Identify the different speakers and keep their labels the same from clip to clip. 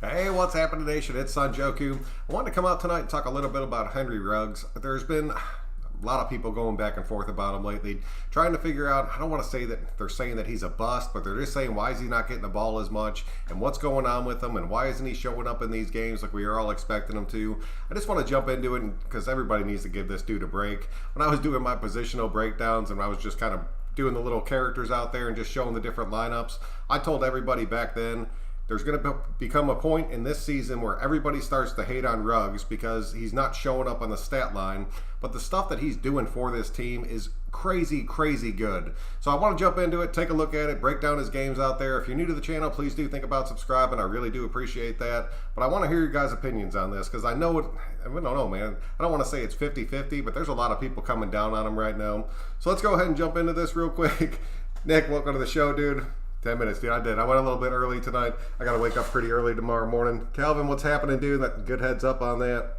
Speaker 1: Hey, what's happening, nation? It's Sanjoku. I wanted to come out tonight and talk a little bit about Henry Ruggs. There's been a lot of people going back and forth about him lately, trying to figure out, I don't want to say that they're saying that he's a bust, but they're just saying, why is he not getting the ball as much, and what's going on with him, and why isn't he showing up in these games like we are all expecting him to? I just want to jump into it because everybody needs to give this dude a break. When I was doing my positional breakdowns and I was just kind of doing the little characters out there and just showing the different lineups, I told everybody back then, there's going to become a point in this season where everybody starts to hate on Ruggs because he's not showing up on the stat line, but the stuff that he's doing for this team is crazy, crazy good. So I want to jump into it, take a look at it, break down his games out there. If you're new to the channel, please do think about subscribing. I really do appreciate that. But I want to hear your guys' opinions on this because I know it, I don't know, man. I don't want to say it's 50-50, but there's a lot of people coming down on him right now. So let's go ahead and jump into this real quick. Nick, welcome to the show, dude. 10 minutes, dude. I did. I went a little bit early tonight. I got to wake up pretty early tomorrow morning. Calvin, what's happening, dude? Good heads up on that.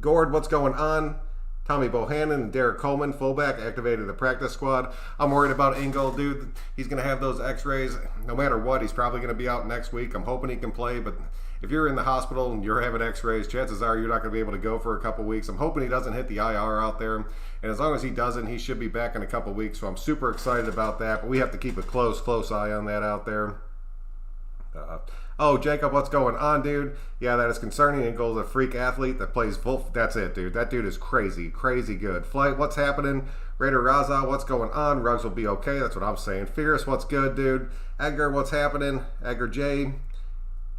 Speaker 1: Gord, what's going on? Tommy Bohannon and Derek Coleman, fullback, activated the practice squad. I'm worried about Engel, dude. He's going to have those x-rays. No matter what, he's probably going to be out next week. I'm hoping he can play, but if you're in the hospital and you're having x-rays, chances are you're not going to be able to go for a couple weeks. I'm hoping he doesn't hit the IR out there. And as long as he doesn't, he should be back in a couple weeks. So I'm super excited about that. But we have to keep a close eye on that out there. Oh, Jacob, what's going on, dude? Yeah, that is concerning. Engel's a freak athlete that plays full. That's it, dude. That dude is crazy, crazy good. Flight, what's happening? Raider Raza, what's going on? Ruggs will be okay. That's what I'm saying. Fierce, what's good, dude? Edgar, what's happening? Edgar J.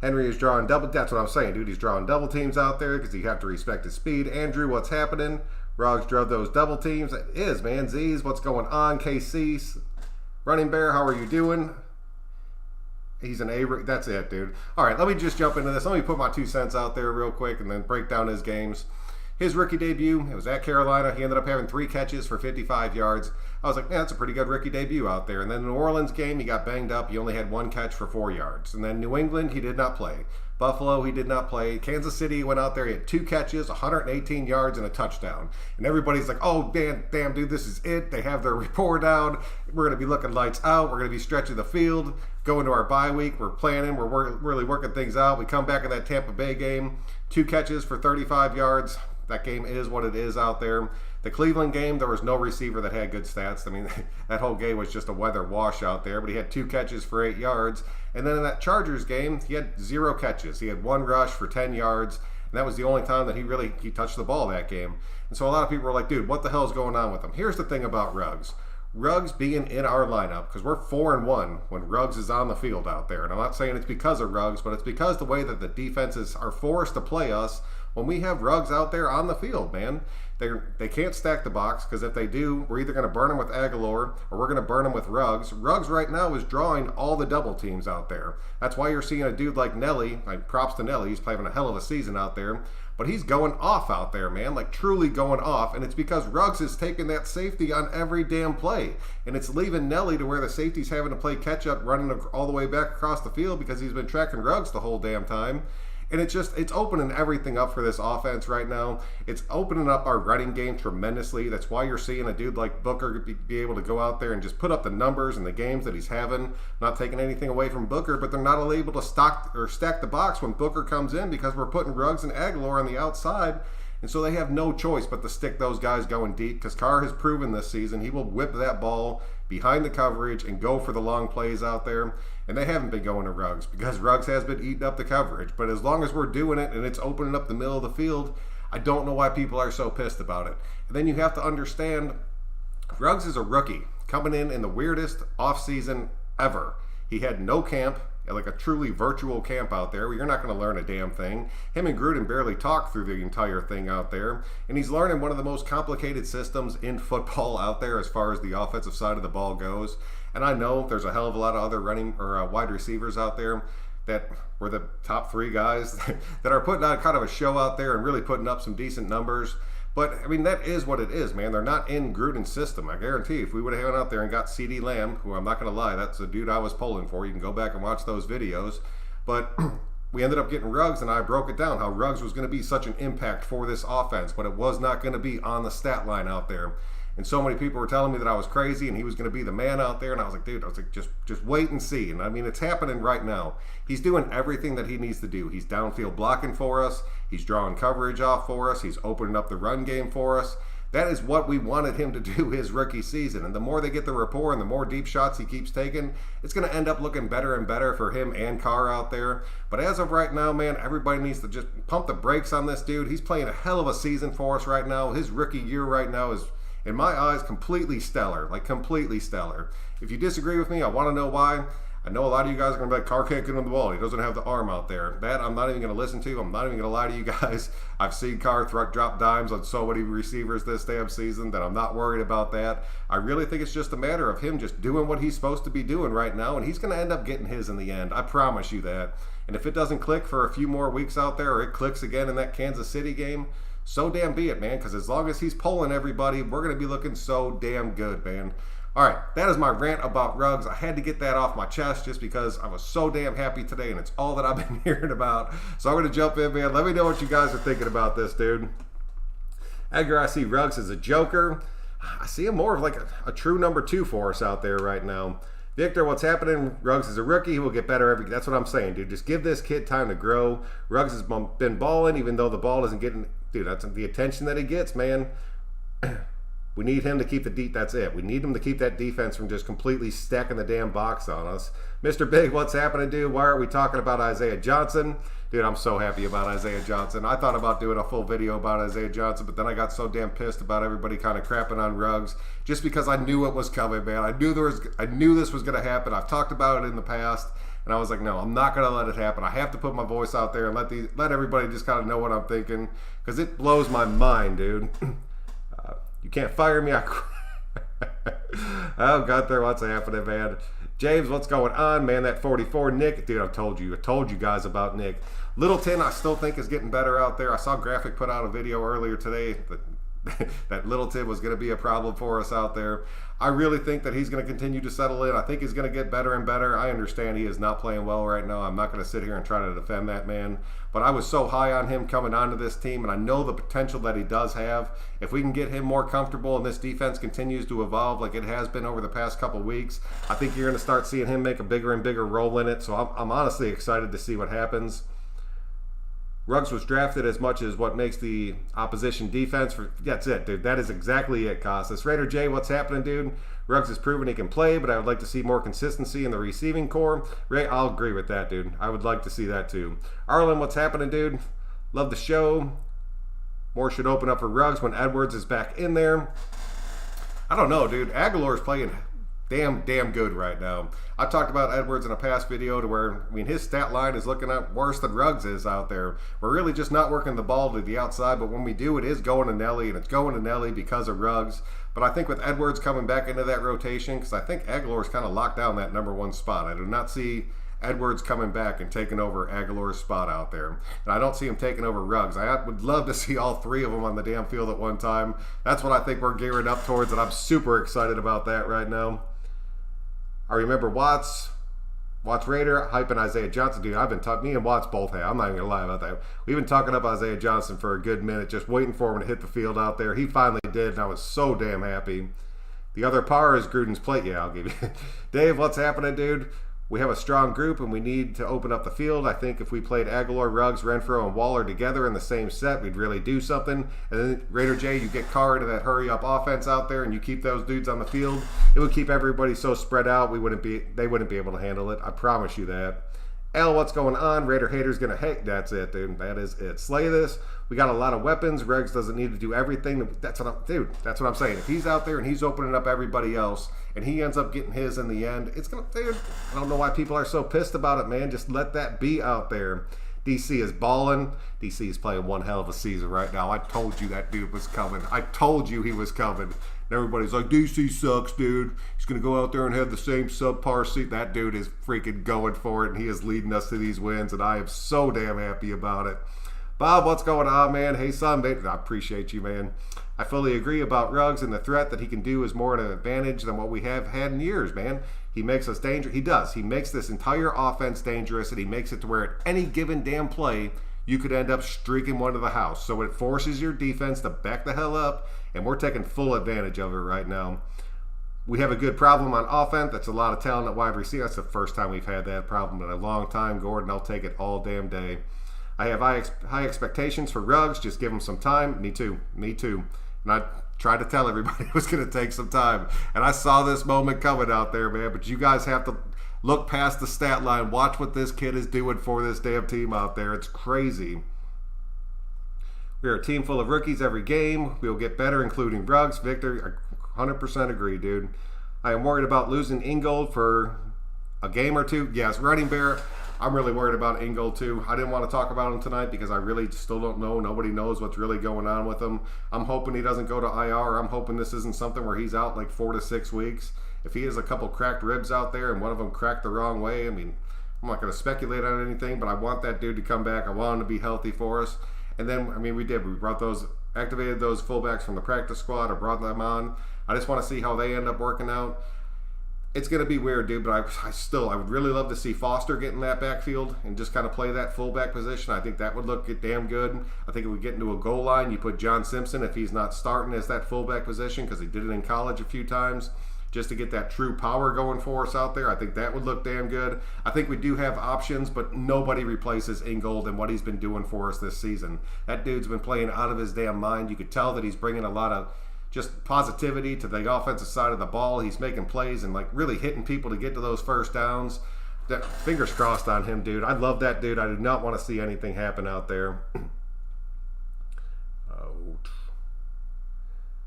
Speaker 1: Henry is drawing double. That's what I'm saying, dude. He's drawing double teams out there because you have to respect his speed. Andrew, what's happening? Ruggs drove those double teams. It is, man. Z's, what's going on? KC, Running Bear, how are you doing? He's an A. That's it, dude. All right, let me just jump into this. Let me put my 2 cents out there real quick and then break down his games. His rookie debut, it was at Carolina. He ended up having 3 catches for 55 yards. I was like, man, that's a pretty good rookie debut out there. And then the New Orleans game, he got banged up. He only had 1 catch for 4 yards. And then New England, he did not play. Buffalo, he did not play. Kansas City, he went out there. He had 2 catches, 118 yards, and a touchdown. And everybody's like, oh, damn, dude, this is it. They have their report down. We're going to be looking lights out. We're going to be stretching the field. Going to our bye week. We're planning. We're really working things out. We come back in that Tampa Bay game. 2 catches for 35 yards. That game is what it is out there. The Cleveland game, there was no receiver that had good stats. I mean, that whole game was just a weather wash out there, but he had 2 catches for 8 yards. And then in that Chargers game, he had 0 catches. He had 1 rush for 10 yards, and that was the only time that he touched the ball that game. And so a lot of people were like, dude, what the hell is going on with him? Here's the thing about Ruggs. Ruggs being in our lineup, because we're 4-1 when Ruggs is on the field out there. And I'm not saying it's because of Ruggs, but it's because the way that the defenses are forced to play us when we have Ruggs out there on the field, man. They can't stack the box, because if they do, we're either going to burn them with Aguilar or we're going to burn them with Ruggs. Ruggs right now is drawing all the double teams out there. That's why you're seeing a dude like Nelly, like props to Nelly, he's playing a hell of a season out there. But he's going off out there, man, like truly going off. And it's because Ruggs is taking that safety on every damn play. And it's leaving Nelly to where the safety's having to play catch up, running all the way back across the field because he's been tracking Ruggs the whole damn time. And it's opening everything up for this offense right now. It's opening up our running game tremendously. That's why you're seeing a dude like Booker be able to go out there and just put up the numbers and the games that he's having. Not taking anything away from Booker, but they're not able to stack the box when Booker comes in because we're putting Ruggs and Aguilar on the outside. And so they have no choice but to stick those guys going deep because Carr has proven this season he will whip that ball behind the coverage and go for the long plays out there. And they haven't been going to Ruggs because Ruggs has been eating up the coverage. But as long as we're doing it and it's opening up the middle of the field, I don't know why people are so pissed about it. And then you have to understand, Ruggs is a rookie coming in the weirdest offseason ever. He had no camp, like a truly virtual camp out there where you're not going to learn a damn thing. Him and Gruden barely talked through the entire thing out there. And he's learning one of the most complicated systems in football out there as far as the offensive side of the ball goes. And I know there's a hell of a lot of other running or wide receivers out there that were the top 3 guys that are putting on kind of a show out there and really putting up some decent numbers. But, I mean, that is what it is, man. They're not in Gruden's system. I guarantee if we would have gone out there and got CeeDee Lamb, who I'm not going to lie, that's the dude I was pulling for. You can go back and watch those videos. But we ended up getting Ruggs, and I broke it down how Ruggs was going to be such an impact for this offense, but it was not going to be on the stat line out there. and so many people were telling me that I was crazy and he was going to be the man out there, and I was like, dude, just wait and see. And I mean, it's happening right now. He's doing everything that he needs to do. He's downfield blocking for us. He's drawing coverage off for us. He's opening up the run game for us. That is what we wanted him to do his rookie season. And the more they get the rapport and the more deep shots he keeps taking, it's going to end up looking better and better for him and Carr out there. But as of right now, man, everybody needs to just pump the brakes on this dude. He's playing a hell of a season for us right now. His rookie year right now is, in my eyes, completely stellar. Like, completely stellar. If you disagree with me, I want to know why. I know a lot of you guys are going to be like, Carr can't get on the ball. He doesn't have the arm out there. That I'm not even going to listen to. I'm not even going to lie to you guys. I've seen Carr drop dimes on so many receivers this damn season that I'm not worried about that. I really think it's just a matter of him just doing what he's supposed to be doing right now, and he's going to end up getting his in the end. I promise you that. And if it doesn't click for a few more weeks out there, or it clicks again in that Kansas City game, so damn be it, man, because as long as he's pulling everybody, we're going to be looking so damn good, man. All right, that is my rant about Ruggs. I had to get that off my chest just because I was so damn happy today, and it's all that I've been hearing about. So I'm going to jump in, man. Let me know what you guys are thinking about this, dude. Edgar, I see Ruggs as a joker. I see him more of like a true number 2 for us out there right now. Victor, what's happening? Ruggs is a rookie. He will get better every. That's what I'm saying, dude. Just give this kid time to grow. Ruggs has been balling, even though the ball isn't getting. Dude, that's the attention that he gets, man. We need him to keep the deep. That's it. We need him to keep that defense from just completely stacking the damn box on us. Mr. Big, what's happening, dude? Why aren't we talking about Isaiah Johnson? Dude, I'm so happy about Isaiah Johnson. I thought about doing a full video about Isaiah Johnson, but then I got so damn pissed about everybody kind of crapping on Ruggs just because I knew it was coming, man. I knew this was going to happen. I've talked about it in the past, and I was like, no, I'm not going to let it happen. I have to put my voice out there and let everybody just kind of know what I'm thinking, because it blows my mind, dude. You can't fire me. Oh, Gunther, what's happening, man? James, what's going on, man? That 44, Nick. Dude, I told you guys about Nick. Littleton, I still think is getting better out there. I saw Graphic put out a video earlier today that Littleton was going to be a problem for us out there. I really think that he's going to continue to settle in. I think he's going to get better and better. I understand he is not playing well right now. I'm not going to sit here and try to defend that man. But I was so high on him coming onto this team, and I know the potential that he does have. If we can get him more comfortable and this defense continues to evolve like it has been over the past couple weeks, I think you're going to start seeing him make a bigger and bigger role in it. So I'm honestly excited to see what happens. Ruggs was drafted as much as what makes the opposition defense. That's it, dude. That is exactly it, Costas. Raider J, what's happening, dude? Ruggs has proven he can play, but I would like to see more consistency in the receiving core. Ray, I'll agree with that, dude. I would like to see that, too. Arlen, what's happening, dude? Love the show. More should open up for Ruggs when Edwards is back in there. I don't know, dude. Aguilar's playing damn good right now. I talked about Edwards in a past video to where, I mean, his stat line is looking at worse than Ruggs is out there. We're really just not working the ball to the outside, but when we do, it is going to Nelly, and it's going to Nelly because of Ruggs. But I think with Edwards coming back into that rotation, because I think Aguilar's kind of locked down that number 1 spot. I do not see Edwards coming back and taking over Aguilar's spot out there. And I don't see him taking over Ruggs. I would love to see all 3 of them on the damn field at one time. That's what I think we're gearing up towards, and I'm super excited about that right now. I remember Watts Raider, hyping Isaiah Johnson. Dude, I've been talking, me and Watts both have. I'm not even going to lie about that. We've been talking up Isaiah Johnson for a good minute, just waiting for him to hit the field out there. He finally did, and I was so damn happy. The other par is Gruden's plate. Yeah, I'll give you. Dave, what's happening, dude? We have a strong group, and we need to open up the field. I think if we played Aguilar, Ruggs, Renfro, and Waller together in the same set, we'd really do something. And then, Raider J, you get Carr into that hurry-up offense out there, and you keep those dudes on the field. It would keep everybody so spread out, they wouldn't be able to handle it. I promise you that. L, what's going on? Raider hater's going to hate. That's it, dude. That is it. Slay this. We got a lot of weapons. Ruggs doesn't need to do everything. That's what I'm saying. If he's out there and he's opening up everybody else and he ends up getting his in the end, it's going to, dude, I don't know why people are so pissed about it, man. Just let that be out there. DC is balling. DC is playing one hell of a season right now. I told you that dude was coming. I told you he was coming. And everybody's like, DC sucks, dude. He's going to go out there and have the same subpar seat. That dude is freaking going for it, and he is leading us to these wins, and I am so damn happy about it. Bob, what's going on, man? Hey, son, I appreciate you, man. I fully agree about Ruggs, and the threat that he can do is more an advantage than what we have had in years, man. He makes us dangerous. He does. He makes this entire offense dangerous, and he makes it to where at any given damn play, you could end up streaking one to the house. So it forces your defense to back the hell up and we're taking full advantage of it right now. We have a good problem on offense. That's a lot of talent at wide receiver. That's the first time we've had that problem in a long time. Gordon, I'll take it all damn day. I have high expectations for Ruggs. Just give him some time. Me too. And I tried to tell everybody it was going to take some time. And I saw this moment coming out there, man. But you guys have to look past the stat line. Watch what this kid is doing for this damn team out there. It's crazy. We are a team full of rookies every game. We'll get better, including Ruggs. Victor, 100% agree, dude. I am worried about losing Ingold for a game or two. Yes, running back. I'm really worried about Ingold too. I didn't want to talk about him tonight because I really still don't know. Nobody knows what's really going on with him. I'm hoping he doesn't go to IR. I'm hoping this isn't something where he's out like 4 to 6 weeks. If he has a couple cracked ribs out there and one of them cracked the wrong way, I mean, I'm not going to speculate on anything, but I want that dude to come back. I want him to be healthy for us. And then, I mean, we did. We activated those fullbacks from the practice squad or brought them on. I just want to see how they end up working out. It's going to be weird, dude, but I would really love to see Foster get in that backfield and just kind of play that fullback position. I think that would look damn good. I think if we get into a goal line, you put John Simpson, if he's not starting as that fullback position, because he did it in college a few times, just to get that true power going for us out there. I think that would look damn good. I think we do have options, but nobody replaces Ingold and what he's been doing for us this season. That dude's been playing out of his damn mind. You could tell that he's bringing a lot of just positivity to the offensive side of the ball. He's making plays and like really hitting people to get to those first downs. Fingers crossed on him, dude. I love that dude. I do not want to see anything happen out there.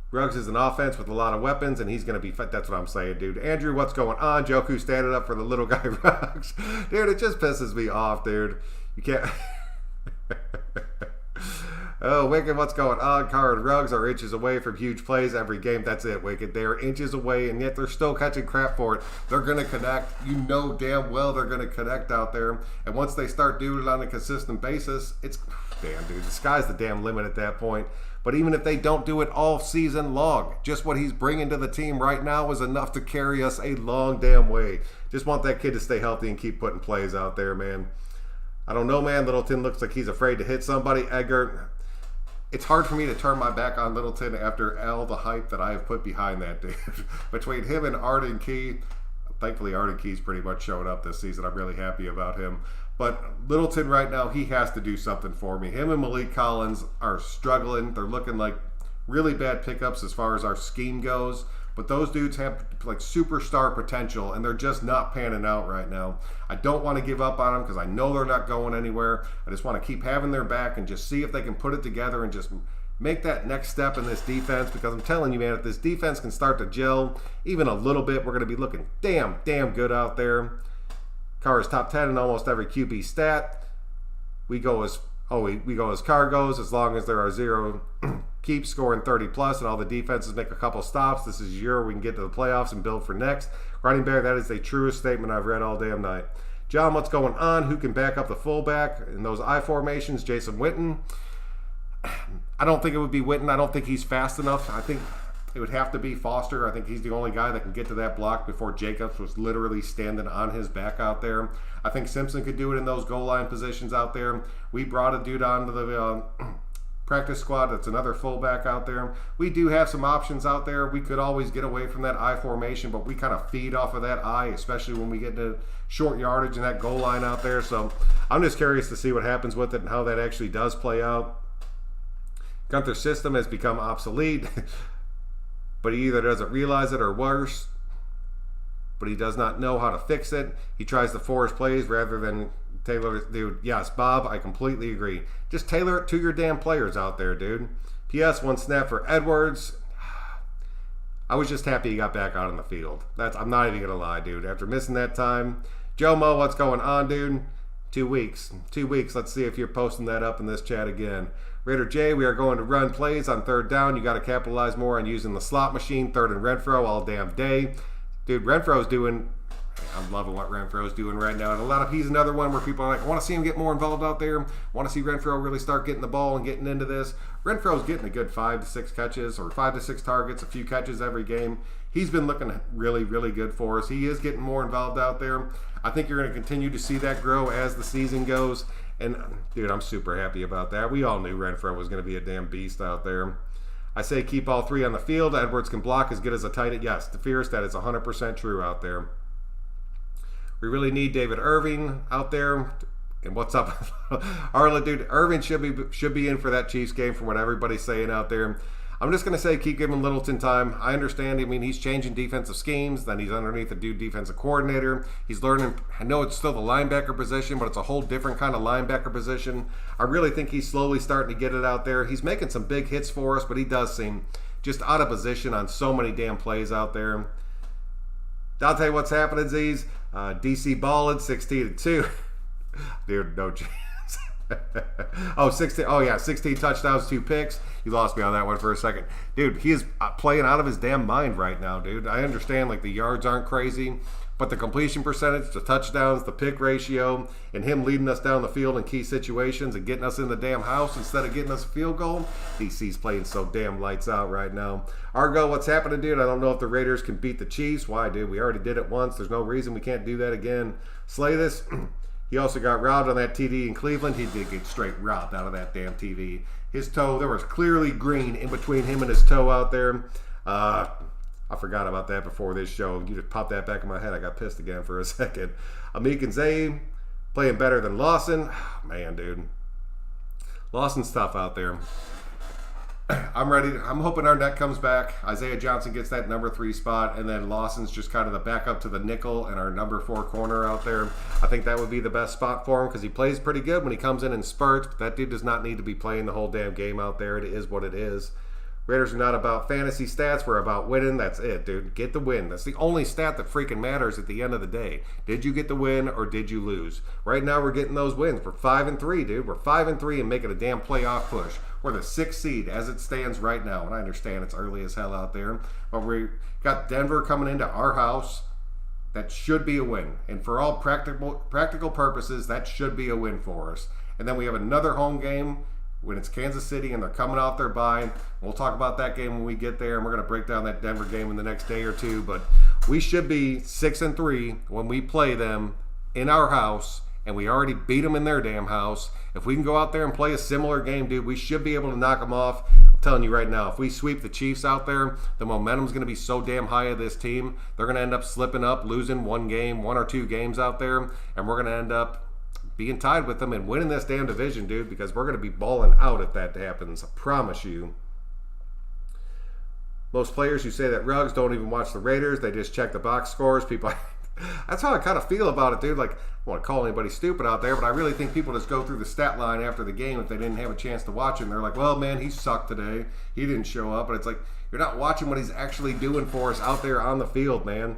Speaker 1: Ruggs is an offense with a lot of weapons, and he's going to be fit. That's what I'm saying, dude. Andrew, what's going on? Joku standing up for the little guy Ruggs. Dude, it just pisses me off, dude. You can't... Oh, Wicked, what's going on? Carr and Ruggs are inches away from huge plays every game. That's it, Wicked. They're inches away, and yet they're still catching crap for it. They're going to connect. You know damn well they're going to connect out there. And once they start doing it on a consistent basis, it's... Damn, dude. The sky's the damn limit at that point. But even if they don't do it all season long, just what he's bringing to the team right now is enough to carry us a long damn way. Just want that kid to stay healthy and keep putting plays out there, man. I don't know, man. Littleton looks like he's afraid to hit somebody. Edgar... It's hard for me to turn my back on Littleton after all the hype that I have put behind that dude. Between him and Arden Key, thankfully Arden Key's pretty much showing up this season. I'm really happy about him. But Littleton right now, he has to do something for me. Him and Malik Collins are struggling. They're looking like really bad pickups as far as our scheme goes. But those dudes have like superstar potential, and they're just not panning out right now. I don't want to give up on them because I know they're not going anywhere. I just want to keep having their back and just see if they can put it together and just make that next step in this defense. Because I'm telling you, man, if this defense can start to gel even a little bit, we're going to be looking damn good out there. Carr is top 10 in almost every QB stat. We go as Carr goes, as long as there are zero keep scoring 30 plus and all the defenses make a couple stops. This is year we can get to the playoffs and build for next. Running back, that is the truest statement I've read all damn night. John, what's going on? Who can back up the fullback in those I formations? Jason Witten. I don't think it would be Witten. I don't think he's fast enough. I think it would have to be Foster. I think he's the only guy that can get to that block before Jacobs was literally standing on his back out there. I think Simpson could do it in those goal line positions out there. We brought a dude onto the practice squad that's another fullback out there. We do have some options out there. We could always get away from that I formation, but we kind of feed off of that I, especially when we get to short yardage and that goal line out there. So I'm just curious to see what happens with it and how that actually does play out. Gunther's system has become obsolete, but he either doesn't realize it or worse, but he does not know how to fix it. He tries to force plays rather than tailor it. Dude, yes, Bob, I completely agree. Just tailor it to your damn players out there, dude. P.S. One snap for Edwards. I was just happy he got back out on the field. I'm not even going to lie, dude. After missing that time. Joe Mo, what's going on, dude? 2 weeks. 2 weeks. Let's see if you're posting that up in this chat again. Raider J, we are going to run plays on third down. You got to capitalize more on using the slot machine. Third and Renfro all damn day. Dude, Renfro's doing... I'm loving what Renfro's doing right now. And he's another one where people are like, I want to see him get more involved out there. I want to see Renfro really start getting the ball and getting into this. Renfro's getting a good 5 to 6 catches or 5 to 6 targets, a few catches every game. He's been looking really, really good for us. He is getting more involved out there. I think you're going to continue to see that grow as the season goes. And, dude, I'm super happy about that. We all knew Renfro was going to be a damn beast out there. I say keep all three on the field. Edwards can block as good as a tight end. Yes, DeFierce, that is 100% true out there. We really need David Irving out there. And what's up, Arla, dude? Irving should be in for that Chiefs game from what everybody's saying out there. I'm just going to say keep giving Littleton time. I understand. I mean, he's changing defensive schemes. Then he's underneath a new defensive coordinator. He's learning. I know it's still the linebacker position, but it's a whole different kind of linebacker position. I really think he's slowly starting to get it out there. He's making some big hits for us, but he does seem just out of position on so many damn plays out there. Dante, what's happening, Z's? DC balling 16-2. Dude, no chance. 16 touchdowns, 2 picks. You lost me on that one for a second. Dude, he is playing out of his damn mind right now, dude. I understand, like, the yards aren't crazy, but the completion percentage, the touchdowns, the pick ratio, and him leading us down the field in key situations and getting us in the damn house instead of getting us a field goal, DC's playing so damn lights out right now. Argo, what's happening, dude? I don't know if the Raiders can beat the Chiefs. Why, dude? We already did it once. There's no reason we can't do that again. Slay this. He also got robbed on that TD in Cleveland. He did get straight robbed out of that damn TV. His toe, there was clearly green in between him and his toe out there. I forgot about that before this show. You just popped that back in my head. I got pissed again for a second. Amik and Zay playing better than Lawson. Man, dude. Lawson's tough out there. I'm ready. I'm hoping Arnett comes back. Isaiah Johnson gets that number 3 spot, and then Lawson's just kind of the backup to the nickel and our number 4 corner out there. I think that would be the best spot for him because he plays pretty good when he comes in spurts, but that dude does not need to be playing the whole damn game out there. It is what it is. Raiders are not about fantasy stats. We're about winning. That's it, dude. Get the win. That's the only stat that freaking matters at the end of the day. Did you get the win or did you lose? Right now we're getting those wins. We're 5-3, dude. We're 5-3 and making a damn playoff push. We're the 6th seed as it stands right now. And I understand it's early as hell out there. But we got Denver coming into our house. That should be a win. And for all practical purposes, that should be a win for us. And then we have another home game when it's Kansas City and they're coming off their bye. We'll talk about that game when we get there, and we're going to break down that Denver game in the next day or two. But we should be 6-3 when we play them in our house, and we already beat them in their damn house. If we can go out there and play a similar game, dude, we should be able to knock them off. I'm telling you right now, if we sweep the Chiefs out there, the momentum's going to be so damn high of this team. They're going to end up slipping up, losing one or two games out there, and we're going to end up being tied with them and winning this damn division, dude, because we're going to be balling out if that happens. I promise you. Most players who say that Ruggs don't even watch the Raiders. They just check the box scores. People, that's how I kind of feel about it, dude. Like, I don't want to call anybody stupid out there, but I really think people just go through the stat line after the game if they didn't have a chance to watch it. And they're like, well, man, he sucked today. He didn't show up. But it's like, you're not watching what he's actually doing for us out there on the field, man.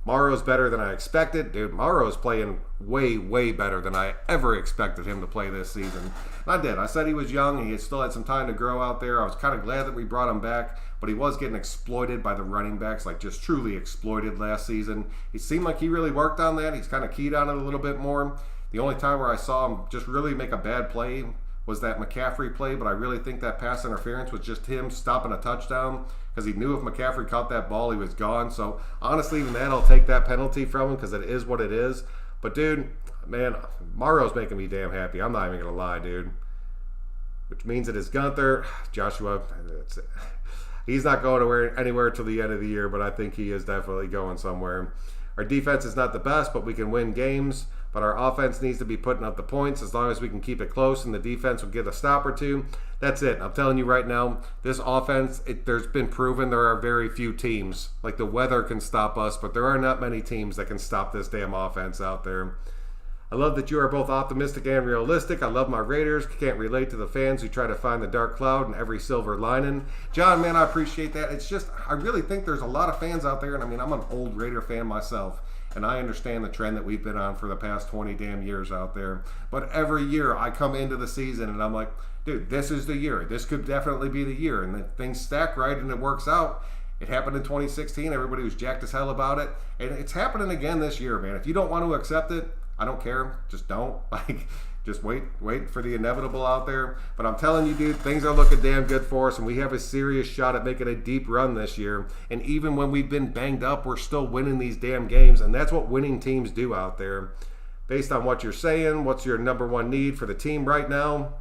Speaker 1: Morrow's better than I expected. Dude, Morrow's playing way, way better than I ever expected him to play this season. And I did. I said he was young and he still had some time to grow out there. I was kind of glad that we brought him back, but he was getting exploited by the running backs, like just truly exploited last season. It seemed like he really worked on that. He's kind of keyed on it a little bit more. The only time where I saw him just really make a bad play was that McCaffrey play, but I really think that pass interference was just him stopping a touchdown because he knew if McCaffrey caught that ball, he was gone. So, honestly, even that, I'll take that penalty from him because it is what it is. But, dude, man, Morrow's making me damn happy. I'm not even going to lie, dude. Which means it is Gunther. Joshua, he's not going anywhere till the end of the year, but I think he is definitely going somewhere. Our defense is not the best, but we can win games. But our offense needs to be putting up the points as long as we can keep it close and the defense will get a stop or two. That's it. I'm telling you right now, this offense, there's been proven there are very few teams. Like the weather can stop us, but there are not many teams that can stop this damn offense out there. I love that you are both optimistic and realistic. I love my Raiders. Can't relate to the fans who try to find the dark cloud in every silver lining. John, man, I appreciate that. It's just, I really think there's a lot of fans out there, and I mean, I'm an old Raider fan myself. And I understand the trend that we've been on for the past 20 damn years out there. But every year I come into the season and I'm like, dude, this is the year. This could definitely be the year. And then things stack right and it works out. It happened in 2016. Everybody was jacked as hell about it. And it's happening again this year, man. If you don't want to accept it, I don't care. Just don't. Just wait for the inevitable out there. But I'm telling you, dude, things are looking damn good for us, and we have a serious shot at making a deep run this year. And even when we've been banged up, we're still winning these damn games, and that's what winning teams do out there. Based on what you're saying, what's your number one need for the team right now?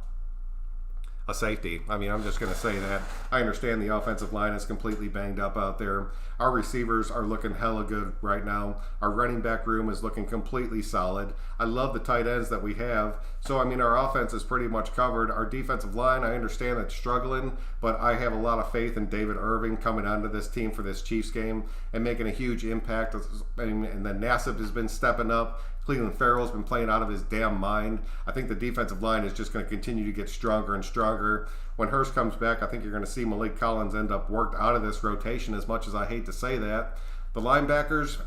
Speaker 1: a safety. I mean, I'm just going to say that. I understand the offensive line is completely banged up out there. Our receivers are looking hella good right now. Our running back room is looking completely solid. I love the tight ends that we have. So, I mean, our offense is pretty much covered. Our defensive line, I understand it's struggling, but I have a lot of faith in David Irving coming onto this team for this Chiefs game and making a huge impact. And then Nassib has been stepping up. Cleveland Farrell's been playing out of his damn mind. I think the defensive line is just going to continue to get stronger and stronger. When Hurst comes back, I think you're going to see Malik Collins end up worked out of this rotation, as much as I hate to say that. The linebackers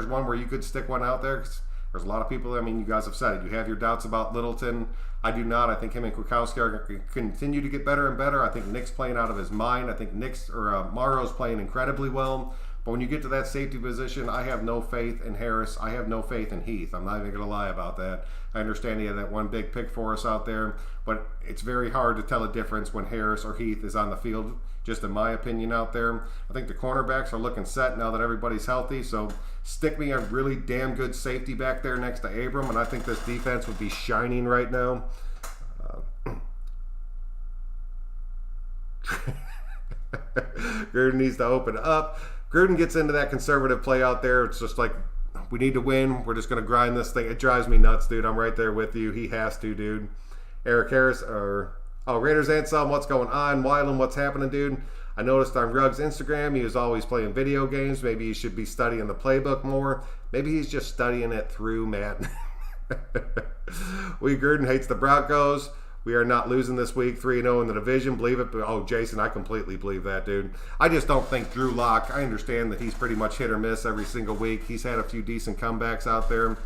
Speaker 1: one where you could stick one out there. There's a lot of people, I mean, you guys have said it. You have your doubts about Littleton. I do not. I think him and Kwiatkowski are going to continue to get better and better. I think Nick's playing out of his mind. I think Morrow's playing incredibly well. But when you get to that safety position, I have no faith in Harris. I have no faith in Heath. I'm not even going to lie about that. I understand he had that one big pick for us out there, but it's very hard to tell a difference when Harris or Heath is on the field, just in my opinion out there. I think the cornerbacks are looking set now that everybody's healthy, so stick me a really damn good safety back there next to Abram, and I think this defense would be shining right now. Gruden needs to open up. Gruden gets into that conservative play out there. It's just like, we need to win. We're just going to grind this thing. It drives me nuts, dude. I'm right there with you. He has to, dude. Eric Harris, Raiders Anselm, what's going on? Wyland, what's happening, dude? I noticed on Ruggs' Instagram, he was always playing video games. Maybe he should be studying the playbook more. Maybe he's just studying it through, Matt. Gruden hates the Broncos. We are not losing this week, 3-0 in the division. Believe it? Oh, Jason, I completely believe that, dude. I just don't think Drew Lock, I understand that he's pretty much hit or miss every single week. He's had a few decent comebacks out there.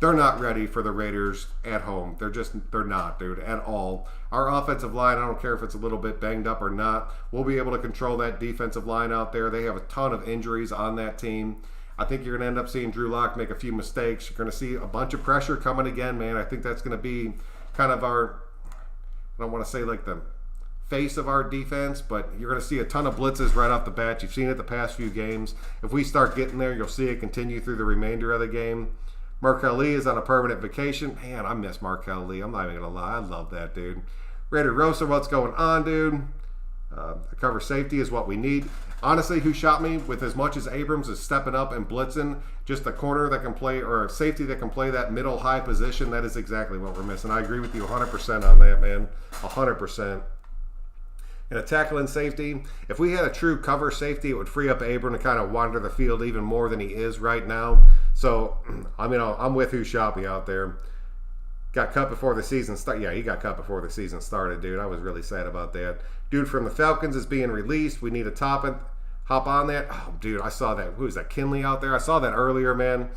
Speaker 1: They're not ready for the Raiders at home. They're not, dude, at all. Our offensive line, I don't care if it's a little bit banged up or not, we'll be able to control that defensive line out there. They have a ton of injuries on that team. I think you're going to end up seeing Drew Lock make a few mistakes. You're going to see a bunch of pressure coming again, man. I think that's going to be kind of our, I don't want to say like the face of our defense, but you're going to see a ton of blitzes right off the bat. You've seen it the past few games. If we start getting there, you'll see it continue through the remainder of the game. Markel Lee is on a permanent vacation. Man, I miss Markel Lee. I'm not even going to lie. I love that dude. Raider Rosa, what's going on, dude? Cover safety is what we need. Honestly, who shot me with as much as Abrams is stepping up and blitzing, just a corner that can play, or a safety that can play that middle high position, that is exactly what we're missing. I agree with you 100% on that, man. 100%. And a tackling safety, if we had a true cover safety, it would free up Abram to kind of wander the field even more than he is right now. So, I mean, I'm with who shot me out there. Got cut before the season started. Yeah, he got cut before the season started, dude. I was really sad about that. Dude from the Falcons is being released. We need to hop on that. Oh, dude, I saw that. Who is that? Kinley out there? I saw that earlier, man.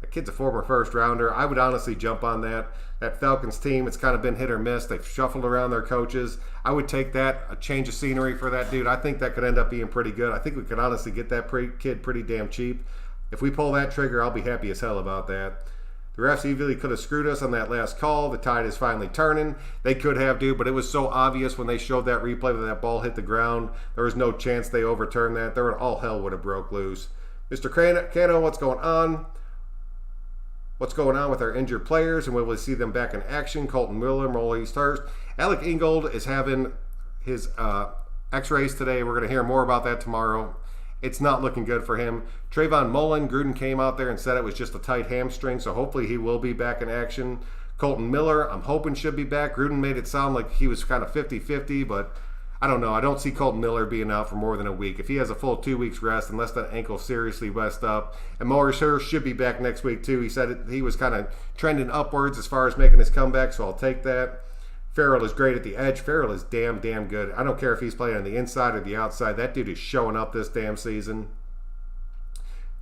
Speaker 1: That kid's a former first rounder. I would honestly jump on that. That Falcons team, it's kind of been hit or miss. They've shuffled around their coaches. I would take that, a change of scenery for that dude. I think that could end up being pretty good. I think we could honestly get that kid pretty damn cheap. If we pull that trigger, I'll be happy as hell about that. The refs easily could have screwed us on that last call. The tide is finally turning. They could have, dude, but it was so obvious when they showed that replay that that ball hit the ground. There was no chance they overturned that. All hell would have broke loose. Mr. Cano, what's going on? What's going on with our injured players, and will we see them back in action? Colton Miller, Molly's Hurst. Alec Ingold is having his x-rays today. We're going to hear more about that tomorrow. It's not looking good for him. Trayvon Mullen, Gruden came out there and said it was just a tight hamstring, so hopefully he will be back in action. Colton Miller, I'm hoping should be back. Gruden made it sound like he was kind of 50-50, but I don't know. I don't see Colton Miller being out for more than a week. If he has a full 2 weeks rest, unless that ankle seriously messed up. And Maurice Hurst should be back next week too. He said he was kind of trending upwards as far as making his comeback, so I'll take that. Farrell is great at the edge. Farrell is damn good. I don't care if he's playing on the inside or the outside. That dude is showing up this damn season.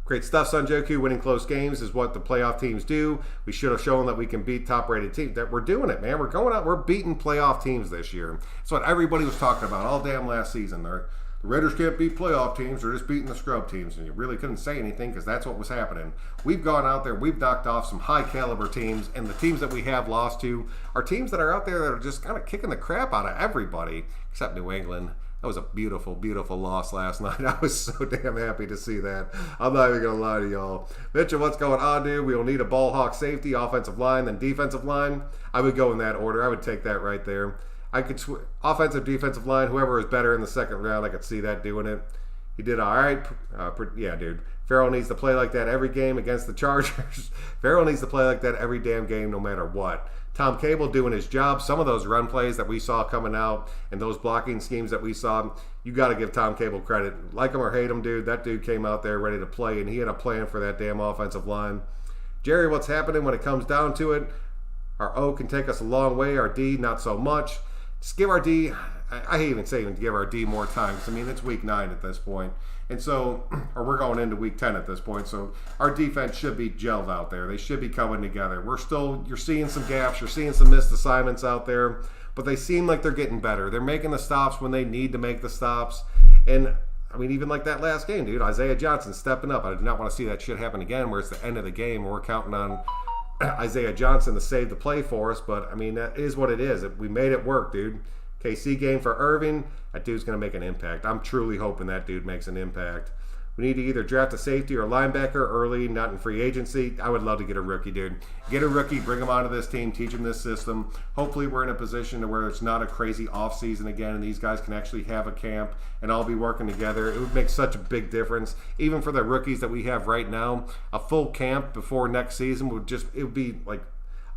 Speaker 1: Great stuff, Sunjoku. Winning close games is what the playoff teams do. We should have shown that we can beat top-rated teams. That we're doing it, man. We're going out. We're beating playoff teams this year. That's what everybody was talking about all damn last season. The Raiders can't beat playoff teams. They're just beating the scrub teams. And you really couldn't say anything because that's what was happening. We've gone out there. We've knocked off some high-caliber teams. And the teams that we have lost to are teams that are out there that are just kind of kicking the crap out of everybody except New England. That was a beautiful, beautiful loss last night. I was so damn happy to see that. I'm not even going to lie to y'all. Mitchell, what's going on, dude? We will need a ball hawk safety, offensive line, then defensive line. I would go in that order. I would take that right there. I could offensive, defensive line, whoever is better in the second round, I could see that doing it. He did all right. Yeah, dude. Farrell needs to play like that every game against the Chargers. Farrell needs to play like that every damn game, no matter what. Tom Cable doing his job. Some of those run plays that we saw coming out and those blocking schemes that we saw, you got to give Tom Cable credit. Like him or hate him, dude, that dude came out there ready to play, and he had a plan for that damn offensive line. Jerry, what's happening when it comes down to it? Our O can take us a long way. Our D, not so much. Just give our D, I hate even saying to give our D more time, because, I mean, it's week 9 at this point. And so, or we're going into week 10 at this point, so our defense should be gelled out there. They should be coming together. You're seeing some gaps, you're seeing some missed assignments out there, but they seem like they're getting better. They're making the stops when they need to make the stops. And, I mean, even like that last game, dude, Isaiah Johnson stepping up. I do not want to see that shit happen again where it's the end of the game and we're counting on Isaiah Johnson to save the play for us, but, I mean, that is what it is. We made it work, dude. KC game for Irving, that dude's going to make an impact. I'm truly hoping that dude makes an impact. We need to either draft a safety or linebacker early, not in free agency. I would love to get a rookie, dude. Get a rookie, bring him onto this team, teach him this system. Hopefully we're in a position to where it's not a crazy offseason again and these guys can actually have a camp and all be working together. It would make such a big difference. Even for the rookies that we have right now, a full camp before next season it would be like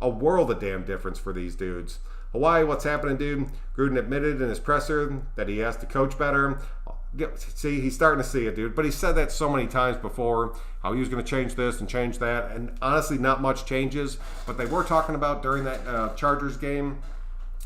Speaker 1: a world of damn difference for these dudes. Hawaii, what's happening, dude? Gruden admitted in his presser that he has to coach better. See, he's starting to see it, dude. But he said that so many times before, how he was going to change this and change that. And honestly, not much changes. But they were talking about during that Chargers game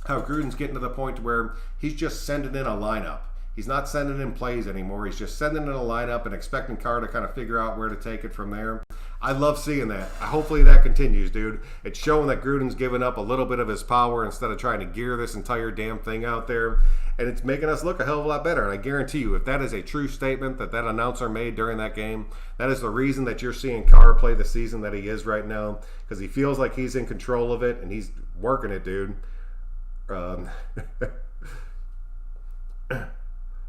Speaker 1: how Gruden's getting to the point where he's just sending in a lineup. He's not sending in plays anymore. He's just sending in a lineup and expecting Carr to kind of figure out where to take it from there. I love seeing that. Hopefully that continues, dude. It's showing that Gruden's giving up a little bit of his power instead of trying to gear this entire damn thing out there. And it's making us look a hell of a lot better. And I guarantee you, if that is a true statement that announcer made during that game, that is the reason that you're seeing Carr play the season that he is right now, because he feels like he's in control of it and he's working it, dude.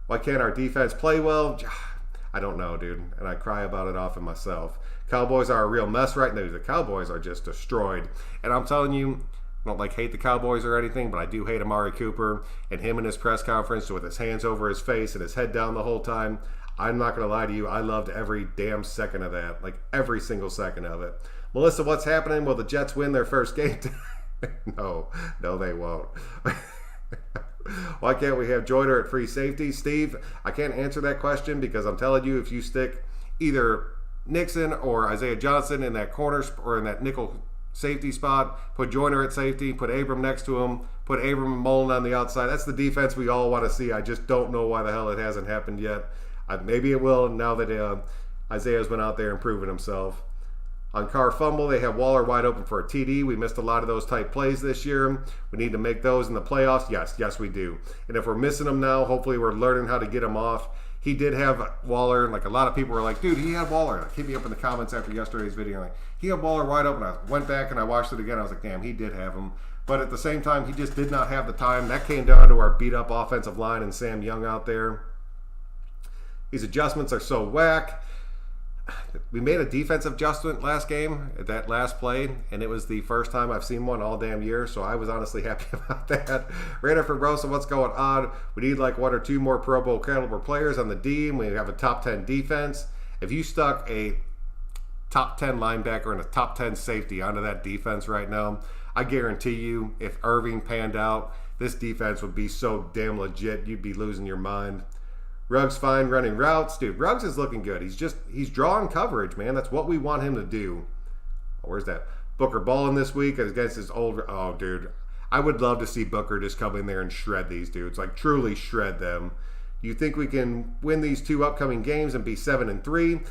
Speaker 1: Why can't our defense play well? I don't know, dude. And I cry about it often myself. Cowboys are a real mess right now. The Cowboys are just destroyed. And I'm telling you, I don't hate the Cowboys or anything, but I do hate Amari Cooper and him in his press conference with his hands over his face and his head down the whole time. I'm not going to lie to you. I loved every damn second of that. Like every single second of it. Melissa, what's happening? Will the Jets win their first game? No, they won't. Why can't we have Joyner at free safety? Steve, I can't answer that question because I'm telling you, if you stick either Nixon or Isaiah Johnson in that corner or in that nickel safety spot, put Joyner at safety, put Abram next to him, put Abram and Mullen on the outside. That's the defense we all want to see. I just don't know why the hell it hasn't happened yet. Maybe it will now that Isaiah's been out there and proven himself. On Carr fumble, they have Waller wide open for a TD. We missed a lot of those type plays this year. We need to make those in the playoffs. Yes, we do. And if we're missing them now, hopefully we're learning how to get them off. He did have Waller. Like a lot of people were like, dude, he had Waller. Like, hit me up in the comments after yesterday's video. Like, he had Waller wide open. I went back and I watched it again. I was like, damn, he did have him. But at the same time, he just did not have the time. That came down to our beat-up offensive line and Sam Young out there. These adjustments are so whack. We made a defensive adjustment last game, at that last play, and it was the first time I've seen one all damn year, so I was honestly happy about that. Raider for Rosa, what's going on? We need like 1 or 2 more Pro Bowl caliber players on the D, and we have a top 10 defense. If you stuck a top 10 linebacker and a top 10 safety onto that defense right now, I guarantee you, if Irving panned out, this defense would be so damn legit, you'd be losing your mind. Ruggs fine running routes. Dude, Ruggs is looking good. He's drawing coverage, man. That's what we want him to do. Oh, where's that? Booker balling this week against his old... Oh, dude. I would love to see Booker just come in there and shred these dudes. Like, truly shred them. You think we can win these 2 upcoming games and be 7-3?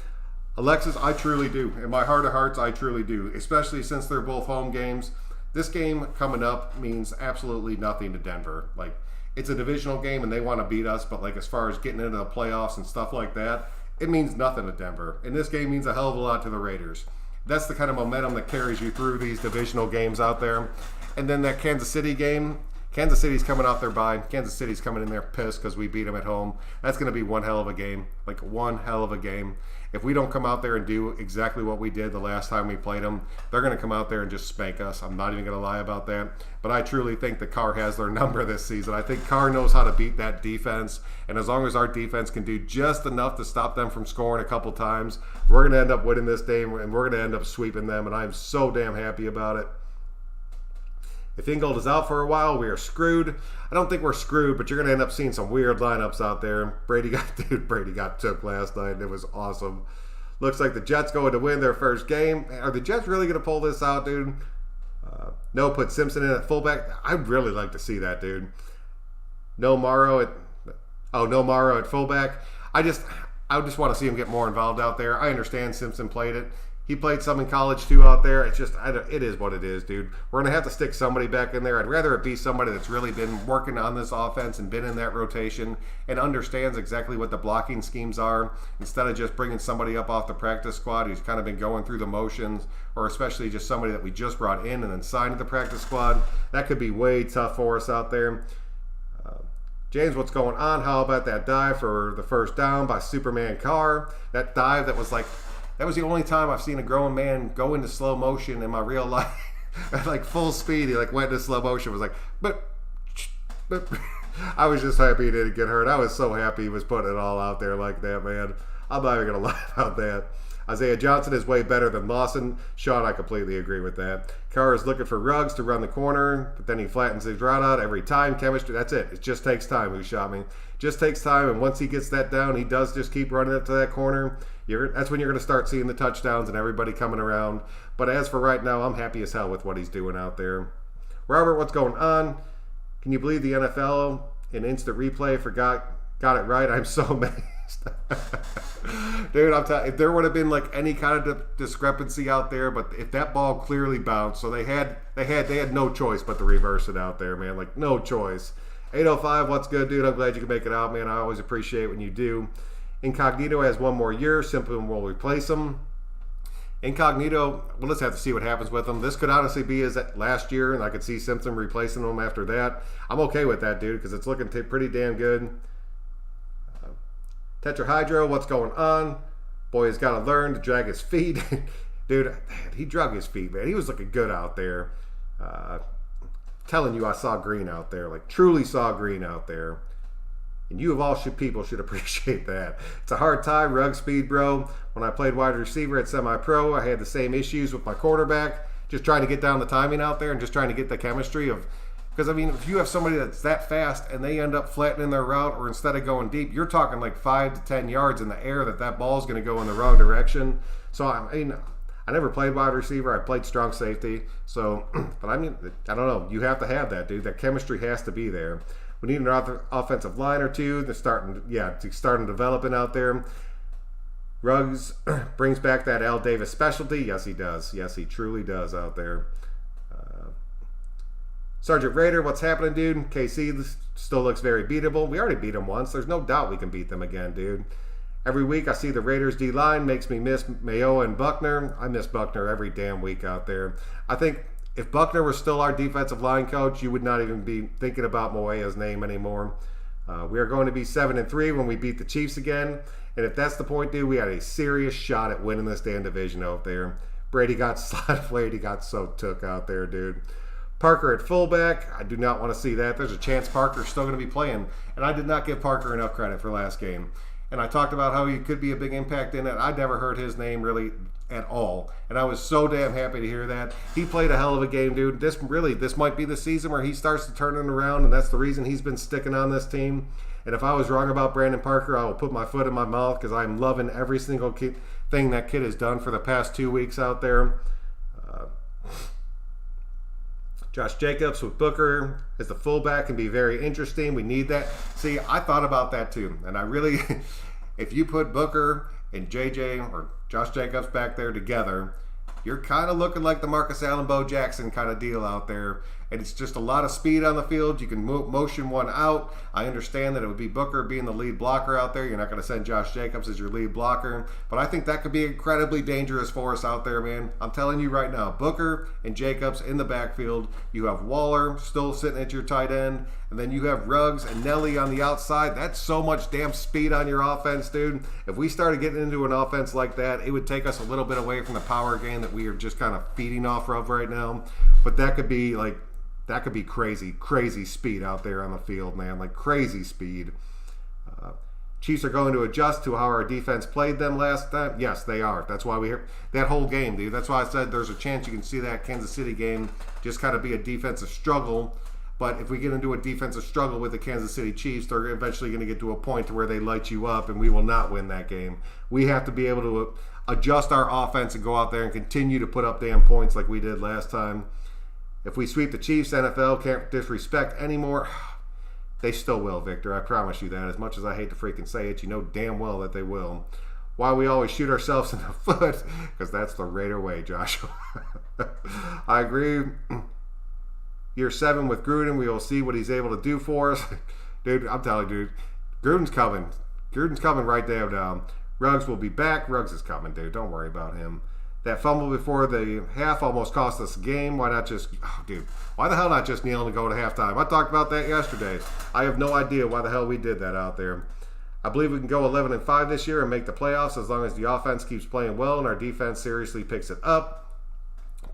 Speaker 1: Alexis, I truly do. In my heart of hearts, I truly do. Especially since they're both home games. This game coming up means absolutely nothing to Denver. Like, it's a divisional game and they want to beat us, but like as far as getting into the playoffs and stuff like that, it means nothing to Denver. And this game means a hell of a lot to the Raiders. That's the kind of momentum that carries you through these divisional games out there. And then that Kansas City game Kansas City's coming out there by. Kansas City's coming in there pissed because we beat them at home. That's going to be one hell of a game. Like, one hell of a game. If we don't come out there and do exactly what we did the last time we played them, they're going to come out there and just spank us. I'm not even going to lie about that. But I truly think that Carr has their number this season. I think Carr knows how to beat that defense. And as long as our defense can do just enough to stop them from scoring a couple times, we're going to end up winning this game and we're going to end up sweeping them. And I'm so damn happy about it. If Ingold is out for a while, we are screwed. I don't think we're screwed, but you're going to end up seeing some weird lineups out there. Brady got took last night, and it was awesome. Looks like the Jets going to win their first game. Are the Jets really going to pull this out, dude? No, put Simpson in at fullback. I'd really like to see that, dude. No Morrow at fullback. I just want to see him get more involved out there. I understand Simpson played it. He played some in college too out there. It's just, it is what it is, dude. We're going to have to stick somebody back in there. I'd rather it be somebody that's really been working on this offense and been in that rotation and understands exactly what the blocking schemes are, instead of just bringing somebody up off the practice squad who's kind of been going through the motions, or especially just somebody that we just brought in and then signed to the practice squad. That could be way tough for us out there. James, what's going on? How about that dive for the first down by Superman Carr? That dive that was like, that was the only time I've seen a grown man go into slow motion in my real life. At like full speed, he like went into slow motion. Was like, but I was just happy he didn't get hurt. I was so happy he was putting it all out there like that, man. I'm not even going to lie about that. Isaiah Johnson is way better than Lawson. Sean, I completely agree with that. Carr is looking for Ruggs to run the corner, but then he flattens his route out every time. Chemistry, that's it. It just takes time. Who shot me? Just takes time, and once he gets that down, he does just keep running it to that corner. That's when you're going to start seeing the touchdowns and everybody coming around. But as for right now, I'm happy as hell with what he's doing out there. Robert, what's going on? Can you believe the NFL in instant replay got it right? I'm so amazed. Dude, I'm telling you, if there would have been like any kind of discrepancy out there, but if that ball clearly bounced, so they had no choice but to reverse it out there, man. Like, no choice. 805, what's good, dude? I'm glad you can make it out, man. I always appreciate when you do. Incognito has one more year. Simpson will replace him. Incognito, we'll just have to see what happens with him. This could honestly be his last year, and I could see Simpson replacing him after that. I'm okay with that, dude, because it's looking pretty damn good. Tetrahydro, what's going on? Boy, he's got to learn to drag his feet. Dude, he drug his feet, man. He was looking good out there. Telling you, I saw green out there. Like, truly saw green out there. And you of all people should appreciate that. It's a hard time, rug speed, bro. When I played wide receiver at semi-pro, I had the same issues with my quarterback. Just trying to get down the timing out there and just trying to get the chemistry of... Because, I mean, if you have somebody that's that fast and they end up flattening their route, or instead of going deep, you're talking like 5 to 10 yards in the air that ball is going to go in the wrong direction. So, I mean, I never played wide receiver. I played strong safety. So, but I mean, I don't know. You have to have that, dude. That chemistry has to be there. We need an offensive line or two. They're starting developing out there. Ruggs brings back that Al Davis specialty. Yes, he does. Yes, he truly does out there. Sergeant Raider, what's happening, dude? KC still looks very beatable. We already beat them once. There's no doubt we can beat them again, dude. Every week I see the Raiders D-line. Makes me miss Mayo and Buckner. I miss Buckner every damn week out there. I think if Buckner was still our defensive line coach, you would not even be thinking about Moea's name anymore. We are going to be 7-3 when we beat the Chiefs again. And if that's the point, dude, we had a serious shot at winning this damn division out there. Brady got slot played. He got so took out there, dude. Parker at fullback, I do not want to see that. There's a chance Parker's still going to be playing. And I did not give Parker enough credit for last game. And I talked about how he could be a big impact in it. I never heard his name really at all. And I was so damn happy to hear that. He played a hell of a game, dude. This might be the season where he starts to turn it around, and that's the reason he's been sticking on this team. And if I was wrong about Brandon Parker, I will put my foot in my mouth because I'm loving every single thing that kid has done for the past 2 weeks out there. Josh Jacobs with Booker as the fullback can be very interesting. We need that. See, I thought about that too. And I really, if you put Booker and JJ or Josh Jacobs back there together, you're kind of looking like the Marcus Allen, Bo Jackson kind of deal out there. and it's just a lot of speed on the field. You can motion one out. I understand that it would be Booker being the lead blocker out there. You're not going to send Josh Jacobs as your lead blocker, but I think that could be incredibly dangerous for us out there, man. I'm telling you right now, Booker and Jacobs in the backfield. You have Waller still sitting at your tight end, and then you have Ruggs and Nelly on the outside. That's so much damn speed on your offense, dude. If we started getting into an offense like that, it would take us a little bit away from the power game that we are just kind of feeding off of right now. But that could be crazy speed out there on the field, man. Like crazy speed. Chiefs are going to adjust to how our defense played them last time. Yes, they are. That's why that whole game, dude. That's why I said there's a chance you can see that Kansas City game just kind of be a defensive struggle. But if we get into a defensive struggle with the Kansas City Chiefs, they're eventually going to get to a point to where they light you up, and we will not win that game. We have to be able to adjust our offense and go out there and continue to put up damn points like we did last time. If we sweep the Chiefs, NFL can't disrespect anymore. They still will, Victor. I promise you that. As much as I hate to freaking say it, you know damn well that they will. Why we always shoot ourselves in the foot? Because that's the Raider way, Joshua. I agree. Year 7 with Gruden, we will see what he's able to do for us. Dude, I'm telling you, dude, Gruden's coming. Gruden's coming right down. Ruggs will be back. Ruggs is coming, dude. Don't worry about him. That fumble before the half almost cost us a game. Why not just, why the hell not just kneel and go to halftime? I talked about that yesterday. I have no idea why the hell we did that out there. I believe we can go 11-5 this year and make the playoffs as long as the offense keeps playing well and our defense seriously picks it up.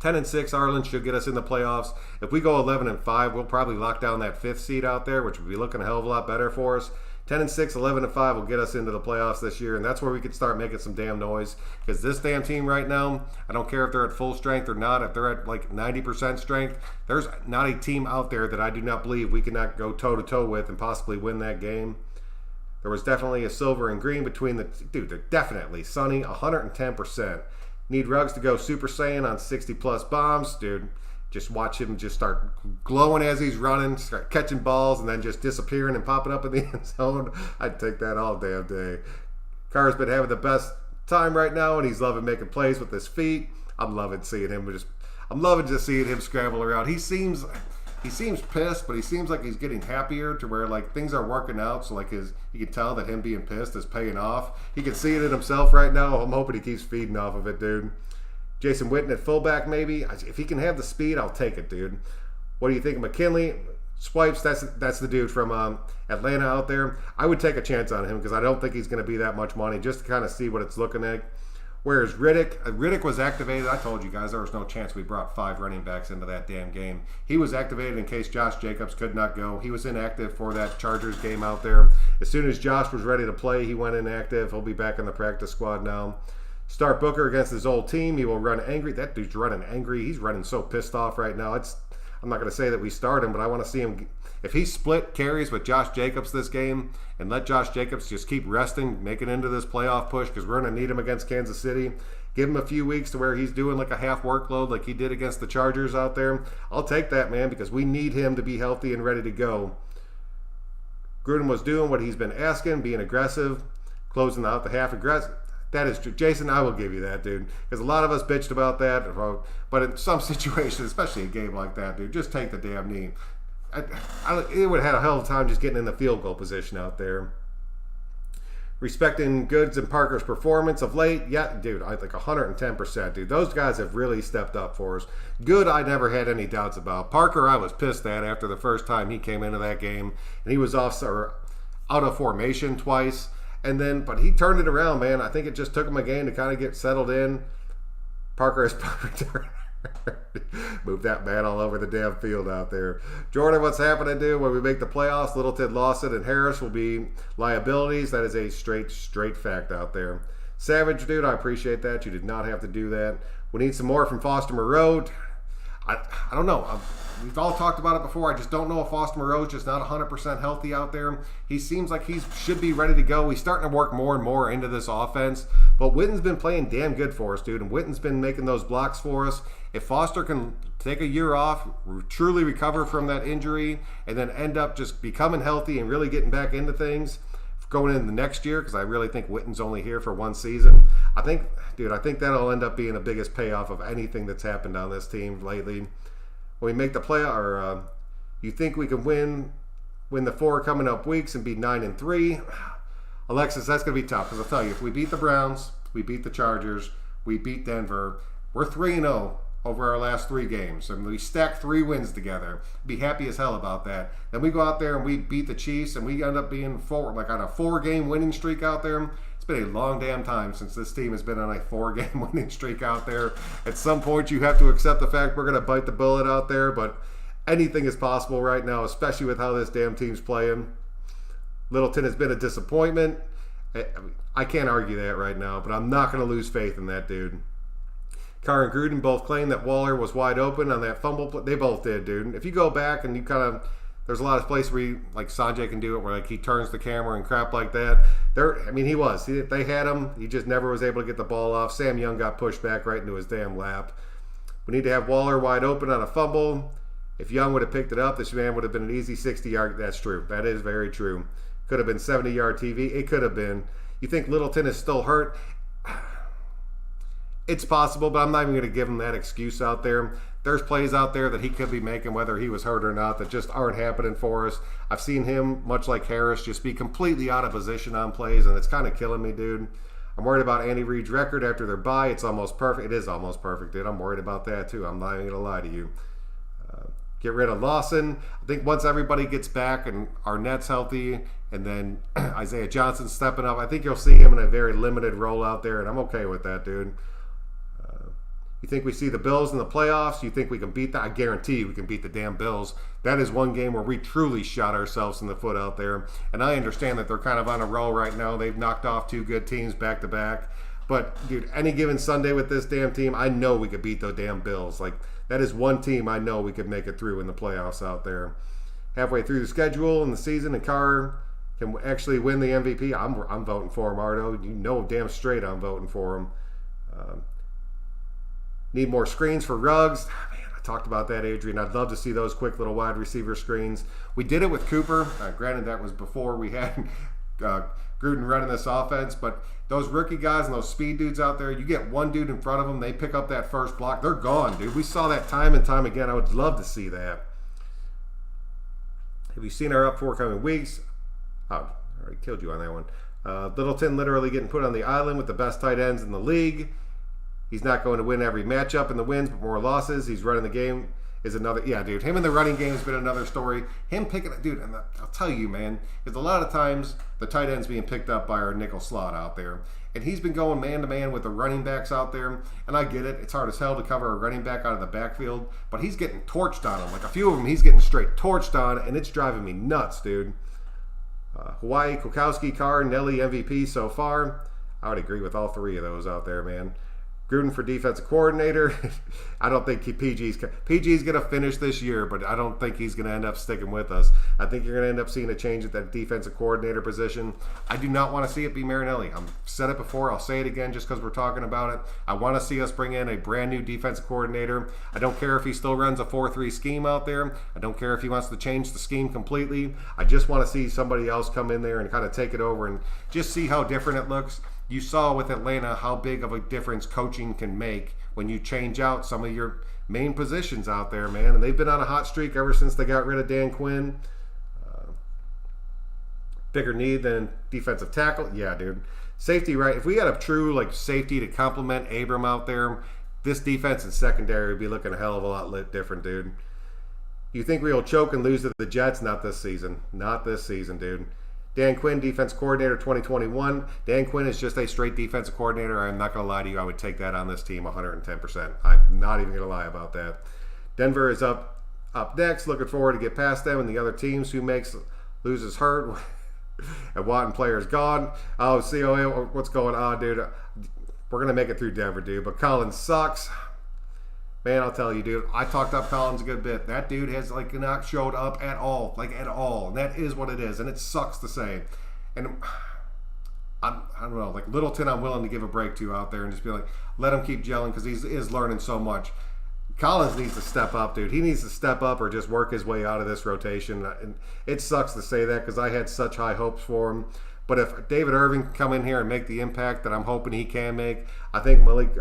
Speaker 1: 10-6, Arlen should get us in the playoffs. If we go 11-5, we'll probably lock down that 5th seed out there, which would be looking a hell of a lot better for us. 10-6, 11-5 will get us into the playoffs this year, and that's where we could start making some damn noise. Because this damn team right now, I don't care if they're at full strength or not, if they're at like 90% strength, there's not a team out there that I do not believe we cannot go toe-to-toe with and possibly win that game. There was definitely a silver and green between the... Dude, they're definitely. Sonny, 110%. Need Ruggs to go Super Saiyan on 60-plus bombs. Dude, just watch him just start glowing as he's running, start catching balls, and then just disappearing and popping up in the end zone. I'd take that all damn day. Carr's been having the best time right now, and he's loving making plays with his feet. I'm loving just seeing him scramble around. He seems pissed, but he seems like he's getting happier to where like things are working out. So like you can tell that him being pissed is paying off. He can see it in himself right now. I'm hoping he keeps feeding off of it, dude. Jason Witten at fullback, maybe. If he can have the speed, I'll take it, dude. What do you think of McKinley? Swipes, that's the dude from Atlanta out there. I would take a chance on him because I don't think he's going to be that much money, just to kind of see what it's looking like. Whereas Riddick was activated. I told you guys there was no chance we brought 5 running backs into that damn game. He was activated in case Josh Jacobs could not go. He was inactive for that Chargers game out there. As soon as Josh was ready to play, he went inactive. He'll be back in the practice squad now. Start Booker against his old team. He will run angry. That dude's running angry. He's running so pissed off right now. I'm not going to say that we start him, but I want to see him. If he split carries with Josh Jacobs this game and let Josh Jacobs just keep resting, make it into this playoff push because we're going to need him against Kansas City. Give him a few weeks to where he's doing like a half workload like he did against the Chargers out there. I'll take that, man, because we need him to be healthy and ready to go. Gruden was doing what he's been asking, being aggressive, closing out the half aggressive. That is true. Jason, I will give you that, dude. Because a lot of us bitched about that. But in some situations, especially a game like that, dude, just take the damn knee. It would have had a hell of a time just getting in the field goal position out there. Respecting Goods and Parker's performance of late, yeah, dude, I think 110%, dude. Those guys have really stepped up for us. Good, I never had any doubts about. Parker, I was pissed at after the first time he came into that game, and he was out of formation twice. But he turned it around, man. I think it just took him a game to kind of get settled in. Parker has moved that man all over the damn field out there. Jordan, what's happening, dude? When we make the playoffs, Littleton, Lawson, and Harris will be liabilities. That is a straight fact out there. Savage, dude, I appreciate that. You did not have to do that. We need some more from Foster Moreau. I don't know. We've all talked about it before. I just don't know if Foster Moreau's just not 100% healthy out there. He seems like he should be ready to go. He's starting to work more and more into this offense. But Witten's been playing damn good for us, dude. And Witten's been making those blocks for us. If Foster can take a year off, truly recover from that injury, and then end up just becoming healthy and really getting back into things going into the next year, because I really think Witten's only here for one season. I think that'll end up being the biggest payoff of anything that's happened on this team lately. when we make the play, or you think we can win the 4 coming up weeks and be 9-3? Alexis, that's going to be tough, because I'll tell you, if we beat the Browns, we beat the Chargers, we beat Denver, we're 3-0 over our last 3 games, and we stack 3 wins together. Be happy as hell about that. Then we go out there and we beat the Chiefs, and we end up being on a 4-game winning streak out there. It's been a long damn time since this team has been on a 4-game winning streak out there. At some point, you have to accept the fact we're going to bite the bullet out there, but anything is possible right now, especially with how this damn team's playing. Littleton has been a disappointment. I can't argue that right now, but I'm not going to lose faith in that dude. Carr and Gruden both claim that Waller was wide open on that fumble. They both did, dude. If you go back and you kind of, there's a lot of places where like Sanjay can do it, where like he turns the camera and crap like that. They had him. He just never was able to get the ball off. Sam Young got pushed back right into his damn lap. We need to have Waller wide open on a fumble. If Young would have picked it up, this man would have been an easy 60-yard. That's true. That is very true. Could have been 70-yard TV. It could have been. You think Littleton is still hurt? It's possible, but I'm not even going to give him that excuse out there. There's plays out there that he could be making, whether he was hurt or not, that just aren't happening for us. I've seen him, much like Harris, just be completely out of position on plays, and it's kind of killing me, dude. I'm worried about Andy Reid's record after their bye. It's almost perfect. It is almost perfect, dude. I'm worried about that, too. I'm not even going to lie to you. Get rid of Lawson. I think once everybody gets back and Arnett's healthy, and then Isaiah Johnson stepping up, I think you'll see him in a very limited role out there, and I'm okay with that, dude. You think we see the Bills in the playoffs? You think we can beat that? I guarantee you we can beat the damn Bills. That is one game where we truly shot ourselves in the foot out there. And I understand that they're kind of on a roll right now. They've knocked off 2 good teams back to back. But, dude, any given Sunday with this damn team, I know we could beat the damn Bills. Like, that is one team I know we could make it through in the playoffs out there. Halfway through the schedule and the season, and Carr can actually win the MVP. I'm voting for him, Ardo. You know damn straight I'm voting for him. Need more screens for Ruggs. Man, I talked about that, Adrian. I'd love to see those quick little wide receiver screens. We did it with Cooper. Granted, that was before we had Gruden running this offense, but those rookie guys and those speed dudes out there, you get one dude in front of them, they pick up that first block, they're gone, dude. We saw that time and time again. I would love to see that. Have you seen our upcoming weeks? Oh, I already killed you on that one. Littleton literally getting put on the island with the best tight ends in the league. He's not going to win every matchup in the wins, but more losses. He's running the game is another. Yeah, dude. Him in the running game has been another story. Him picking, dude, and I'll tell you, man, because a lot of times the tight end's being picked up by our nickel slot out there. And he's been going man-to-man with the running backs out there. And I get it. It's hard as hell to cover a running back out of the backfield. But he's getting torched on him. Like a few of them, he's getting straight torched on, and it's driving me nuts, dude. Hawaii, Kukowski, Carr, Nelly, MVP so far. I would agree with all 3 of those out there, man. Gruden for defensive coordinator. I don't think PG's going to finish this year, but I don't think he's going to end up sticking with us. I think you're going to end up seeing a change at that defensive coordinator position. I do not want to see it be Marinelli. I've said it before. I'll say it again just because we're talking about it. I want to see us bring in a brand new defensive coordinator. I don't care if he still runs a 4-3 scheme out there. I don't care if he wants to change the scheme completely. I just want to see somebody else come in there and kind of take it over and just see how different it looks. You saw with Atlanta how big of a difference coaching can make when you change out some of your main positions out there, man. And they've been on a hot streak ever since they got rid of Dan Quinn. Bigger need than defensive tackle. Yeah, dude. Safety, right? If we had a true safety to complement Abram out there, this defense and secondary would be looking a hell of a lot different, dude. You think we'll choke and lose to the Jets? Not this season. Not this season, dude. Dan Quinn, defense coordinator 2021. Dan Quinn is just a straight defensive coordinator. I'm not going to lie to you. I would take that on this team 110%. I'm not even going to lie about that. Denver is up next. Looking forward to get past them and the other teams. Who loses hurt. And Watton player's gone. Oh, COA, what's going on, dude? We're going to make it through Denver, dude. But Collins sucks. Man, I'll tell you, dude, I talked up Collins a good bit. That dude has, not showed up at all. At all. And that is what it is. And it sucks to say. And I don't know, Littleton I'm willing to give a break to out there and just be let him keep gelling because he is learning so much. Collins needs to step up, dude. He needs to step up or just work his way out of this rotation. And it sucks to say that because I had such high hopes for him. But if David Irving can come in here and make the impact that I'm hoping he can make, I think Malik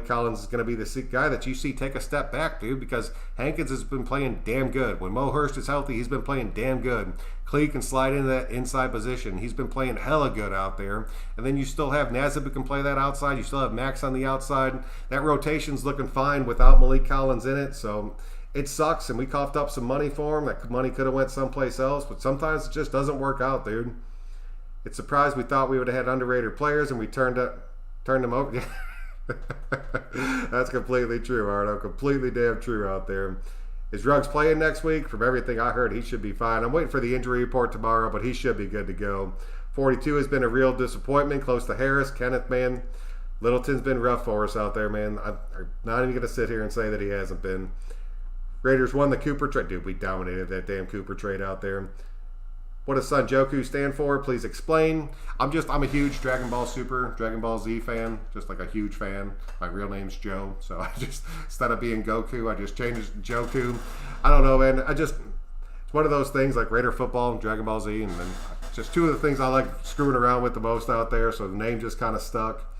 Speaker 1: Collins is going to be the guy that you see take a step back, dude, because Hankins has been playing damn good. When Mo Hurst is healthy, he's been playing damn good. Clee can slide into that inside position. He's been playing hella good out there. And then you still have Nazib who can play that outside. You still have Max on the outside. That rotation's looking fine without Malik Collins in it. So it sucks, and we coughed up some money for him. That money could have went someplace else, but sometimes it just doesn't work out, dude. It's surprised we thought we would have had underrated players, and we turned them over. That's completely true, Arno. Completely damn true out there. Is Ruggs playing next week? From everything I heard, he should be fine. I'm waiting for the injury report tomorrow, but he should be good to go. 42 has been a real disappointment, close to Harris. Kenneth, man, Littleton's been rough for us out there, man. I'm not even going to sit here and say that he hasn't been. Raiders won the Cooper trade. Dude, we dominated that damn Cooper trade out there. What does Son Joku stand for? Please explain. I'm a huge Dragon Ball Super, Dragon Ball Z fan. Just like a huge fan. My real name's Joe. So I just, instead of being Goku, I just changed it to Joku. I don't know, man. It's one of those things like Raider football and Dragon Ball Z. And then just two of the things I like screwing around with the most out there. So the name just kind of stuck.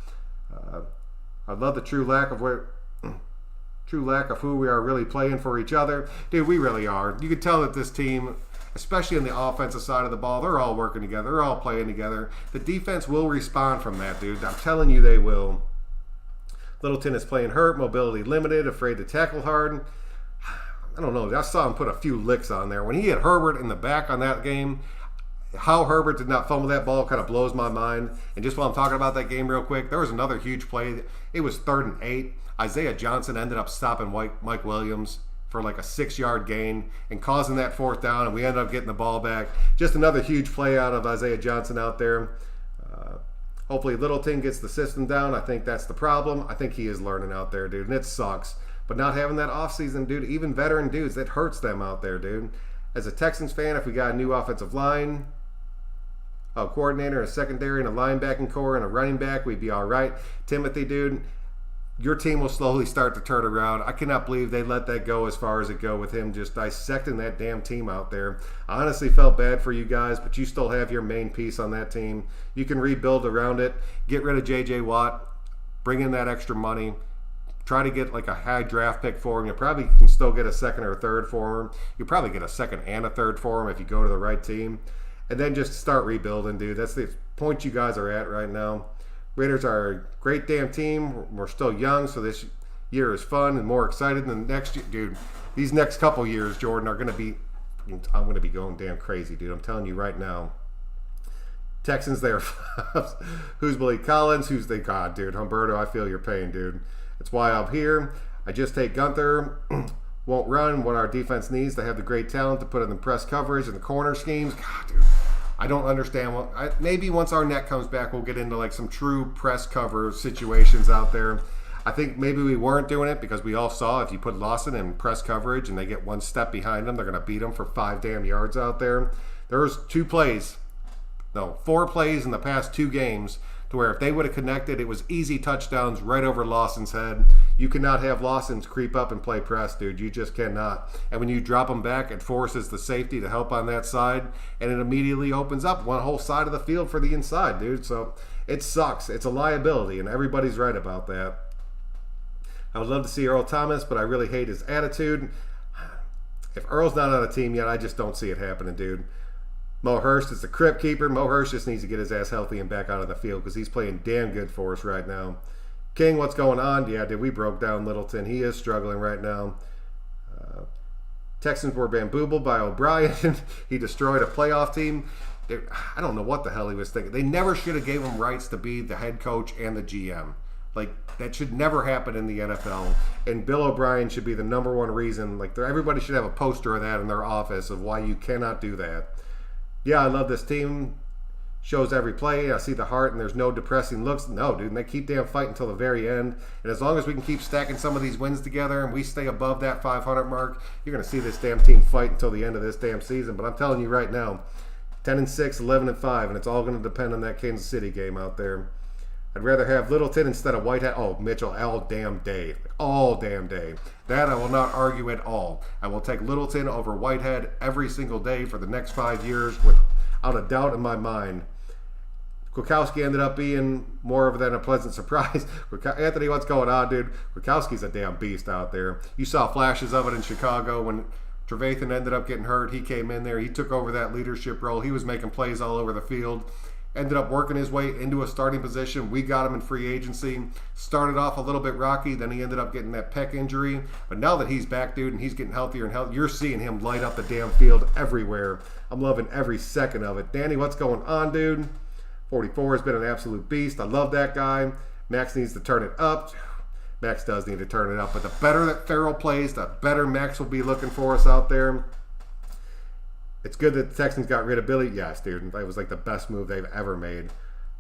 Speaker 1: I love the true lack of who we are really playing for each other. Dude, we really are. You can tell that this team, especially on the offensive side of the ball, they're all working together. They're all playing together. The defense will respond from that, dude. I'm telling you they will. Littleton is playing hurt, mobility limited, afraid to tackle hard. I don't know. I saw him put a few licks on there. When he had Herbert in the back on that game, how Herbert did not fumble that ball kind of blows my mind. And just while I'm talking about that game real quick, there was another huge play. It was 3rd and 8. Isaiah Johnson ended up stopping Mike Williams for like a 6-yard gain and causing that 4th down, and we ended up getting the ball back. Just another huge play out of Isaiah Johnson out there. Hopefully Littleton gets the system down. I think that's the problem. I think he is learning out there, dude, and it sucks. But not having that offseason, dude, even veteran dudes, that hurts them out there, dude. As a Texans fan, if we got a new offensive line, a coordinator, a secondary, and a linebacking core, and a running back, we'd be all right. Timothy, dude, your team will slowly start to turn around. I cannot believe they let that go as far as it go with him just dissecting that damn team out there. I honestly felt bad for you guys, but you still have your main piece on that team. You can rebuild around it. Get rid of J.J. Watt. Bring in that extra money. Try to get like a high draft pick for him. You probably can still get a 2nd or 3rd for him. You probably get a 2nd and a 3rd for him if you go to the right team. And then just start rebuilding, dude. That's the point you guys are at right now. Raiders are a great damn team. We're still young, so this year is fun and more excited than next year. Dude, these next couple years, Jordan, are going to be, I'm going to be going damn crazy, dude. I'm telling you right now. Texans, they're who's Malik Collins? Who's they got, dude? Humberto, I feel your pain, dude. That's why I'm here. I just hate Gunther. Won't run what our defense needs. They have the great talent to put in the press coverage and the corner schemes. God, dude. I don't understand what. Maybe once our net comes back, we'll get into like some true press cover situations out there. I think maybe we weren't doing it because we all saw if you put Lawson in press coverage and they get one step behind them, they're going to beat them for 5 damn yards out there. There was 4 plays in the past 2 games to where if they would have connected, it was easy touchdowns right over Lawson's head. You cannot have Lawson's creep up and play press, dude. You just cannot. And when you drop them back, it forces the safety to help on that side, and it immediately opens up one whole side of the field for the inside, dude. So it sucks. It's a liability, and everybody's right about that. I would love to see Earl Thomas, but I really hate his attitude. If Earl's not on a team yet, I just don't see it happening, dude. Mo Hurst is the crypt keeper. Mo Hurst just needs to get his ass healthy and back out of the field because he's playing damn good for us right now. King, what's going on? Yeah, dude, we broke down Littleton. He is struggling right now. Texans were bamboozled by O'Brien. He destroyed a playoff team. Dude, I don't know what the hell he was thinking. They never should have gave him rights to be the head coach and the GM. Like, that should never happen in the NFL. And Bill O'Brien should be the number one reason. Like, everybody should have a poster of that in their office of why you cannot do that. Yeah, I love this team. Shows every play. I see the heart, and there's no depressing looks. No, dude, and they keep damn fighting until the very end. And as long as we can keep stacking some of these wins together and we stay above that 500 mark, you're going to see this damn team fight until the end of this damn season. But I'm telling you right now, 10-6, 11-5, and it's all going to depend on that Kansas City game out there. I'd rather have Littleton instead of Whitehead. Oh, Mitchell, all damn day. All damn day. That I will not argue at all. I will take Littleton over Whitehead every single day for the next 5 years without a doubt in my mind. Kwiatkowski ended up being more of than a pleasant surprise. Anthony, what's going on, dude? Kwiatkowski's a damn beast out there. You saw flashes of it in Chicago when Trevathan ended up getting hurt. He came in there. He took over that leadership role. He was making plays all over the field. Ended up working his way into a starting position. We got him in free agency. Started off a little bit rocky. Then he ended up getting that pec injury. But now that he's back, dude, and he's getting healthier and healthier, you're seeing him light up the damn field everywhere. I'm loving every second of it. Danny, what's going on, dude? 44 has been an absolute beast. I love that guy. Max needs to turn it up. Max does need to turn it up. But the better that Farrell plays, the better Max will be looking for us out there. It's good that the Texans got rid of Billy. Yes, dude. That was like the best move they've ever made.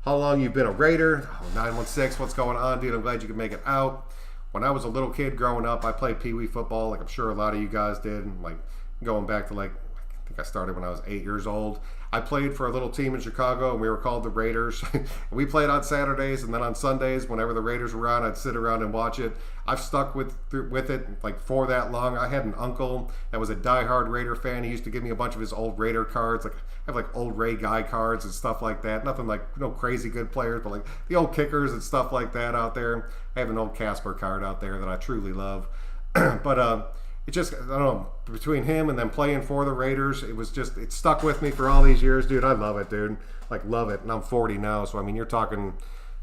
Speaker 1: How long you been a Raider? Oh, 916. What's going on, dude? I'm glad you could make it out. When I was a little kid growing up, I played Pee Wee football, like I'm sure a lot of you guys did. Like going back to like, I think I started when I was 8 years old. I played for a little team in Chicago, and we were called the Raiders. We played on Saturdays, and then on Sundays, whenever the Raiders were on, I'd sit around and watch it. I've stuck with it like for that long. I had an uncle that was a diehard Raider fan. He used to give me a bunch of his old Raider cards. Like I have like old Ray Guy cards and stuff like that. Nothing like crazy good players, but like the old kickers and stuff like that out there. I have an old Casper card out there that I truly love. But it just, I don't know, between him and then playing for the Raiders, it stuck with me for all these years, dude. I love it, dude. Like, love it. And I'm 40 now, so I mean, you're talking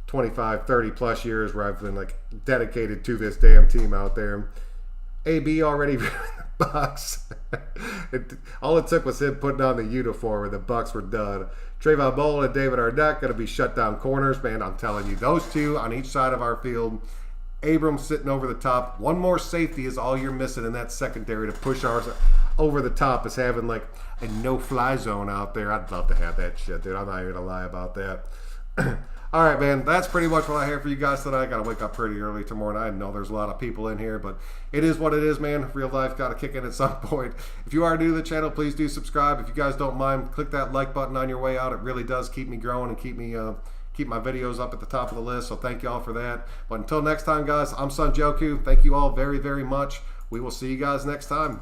Speaker 1: 25, 30 plus years where I've been like dedicated to this damn team out there. AB already Bucks. All it took was him putting on the uniform and the Bucks were done. Trayvon Mullen and David Arnett going to be shut down corners. Man, I'm telling you, those two on each side of our field. Abrams sitting over the top. One more safety is all you're missing in that secondary to push ours over the top, is having like a no-fly zone out there. I'd love to have that shit, dude. I'm not even gonna lie about that. All right, man. That's pretty much what I have for you guys tonight. I got to wake up pretty early tomorrow night. I know there's a lot of people in here, but it is what it is, man. Real life got to kick in at some point. If you are new to the channel, please do subscribe. If you guys don't mind, click that like button on your way out. It really does keep me growing and keep my videos up at the top of the list, so thank you all for that. But until next time, guys, I'm Son Joku. Thank you all very, very much. We will see you guys next time.